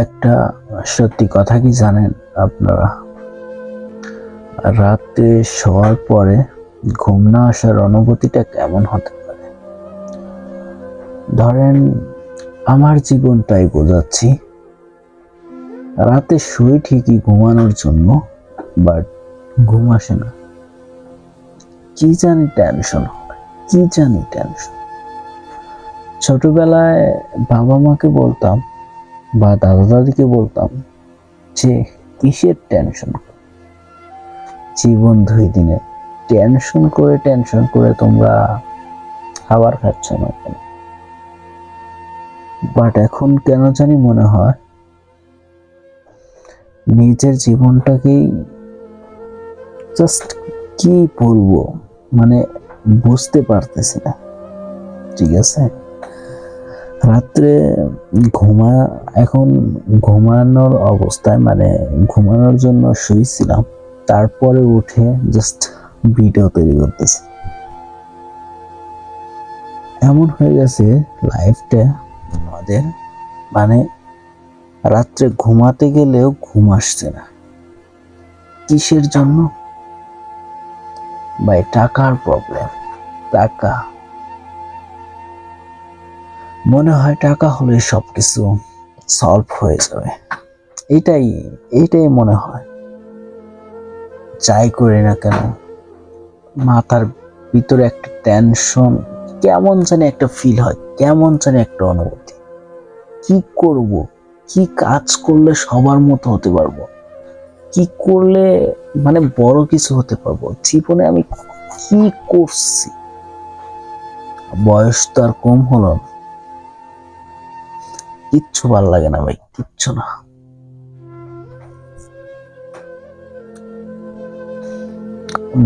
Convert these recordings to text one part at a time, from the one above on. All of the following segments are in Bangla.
একটা সত্যি কথা কি জানেন আপনারা, রাতে শোয়ার পরে ঘুম না আসার অনুভূতিটা কেমন হতে পারে? ধরেন আমার জীবনটাই বোঝাচ্ছি। রাতে শুই ঠিকই ঘুমানোর জন্য, বাট ঘুম আসে না। কি জানি টেনশন হয়, কি জানি টেনশন। ছোটবেলায় বাবা মাকে বলতাম বা দাদা দাদিকে বলতাম যে কিসের টেনশন, জীবন 2 দিনে টেনশন করে তোমরা খাবার খাচ্ছ না কেন? বাট এখন কেন জানি মনে হয় নিজের জীবনটাকেই জাস্ট কি বলবো, মানে বুঝতে পারতেছি না। ঠিক আছে, রাত্রে এখন ঘুমানোর অবস্থায়, মানে ঘুমানোর জন্য শুয়েছিলাম, তারপরে উঠে জাস্ট ভিডিও তৈরি করতেছি। এমন হয়ে গেছে লাইফটা আমাদের, মানে রাত্রে ঘুমাতে গেলেও ঘুম আসছে না। কিসের জন্য ভাই? টাকার প্রবলেম। টাকা, মনে হয় টাকা হলে সবকিছু সলভ হয়ে যাবে। এটাই এটাই মনে হয়। যাই করি না কেন মাথার ভিতরে একটা টেনশন, কেমন জানি একটা ফিল হয়, কেমন জানি একটা অনুভূতি। কি করব, কি কাজ করলে সবার মতো হতে পারবো, কি করলে মানে বড় কিছু হতে পারবো জীবনে, আমি কি করছি? বয়স তো আর কম হলো না। কিচ্ছু ভালো লাগে না ভাই, কিচ্ছু না।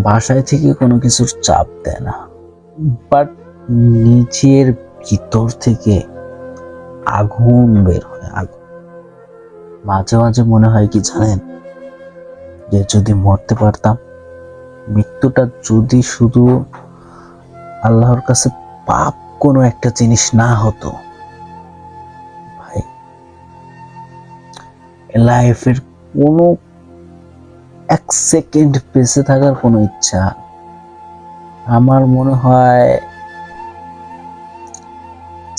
বাসায় থেকে কোনো কিছুর চাপ দেয় না, বাট নিজের ভিতর থেকে আগুন বের হয়, আগুন। মাঝে মাঝে মনে হয় কি জানেন, যে যদি মরতে পারতাম, মৃত্যুটা যদি শুধু আল্লাহর কাছে পাপ কোনো একটা জিনিস না হতো, ভাই লাইফের কোনো 1 সেকেন্ড বেঁচে থাকার কোনো ইচ্ছা আমার মনে হয়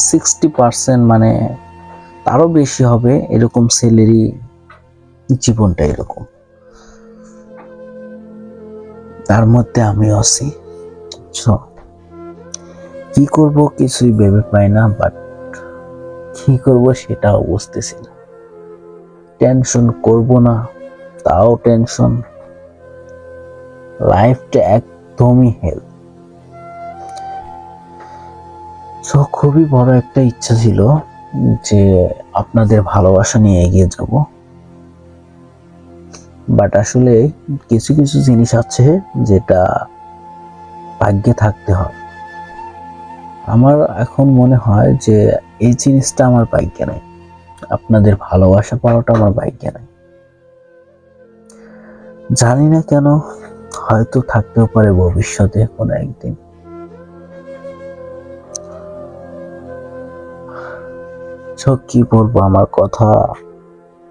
60%, মানে তারও বেশি হবে এরকম ছেলেরই জীবনটা এরকম। তার মধ্যে আমিও আছি। কি করব কিছুই ভেবে পাই না, বাট কি করব সেটাও বুঝতেছি না। টেনশন করব না, তাও টেনশন। লাইফটা একদমই হেল। খুবই বড় একটা ইচ্ছা ছিল যে আপনাদের ভালোবাসা নিয়ে এগিয়ে যাব, বাট আসলে কিছু কিছু জিনিস আছে যেটা ভাগ্যে থাকতে হয়। আমার এখন মনে হয় যে এই জিনিসটা আমার ভাগ্যে নাই, আপনাদের ভালোবাসা পাওয়াটা আমার ভাগ্যে নাই। জানি না কেন, হয়তো থাকতেও পারে ভবিষ্যতে কোনো একদিন। কি বলবো, আমার কথা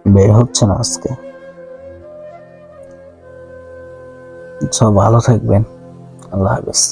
বের হচ্ছে না আজকে। ভালো থাকবেন, আল্লাহ হাফেজ।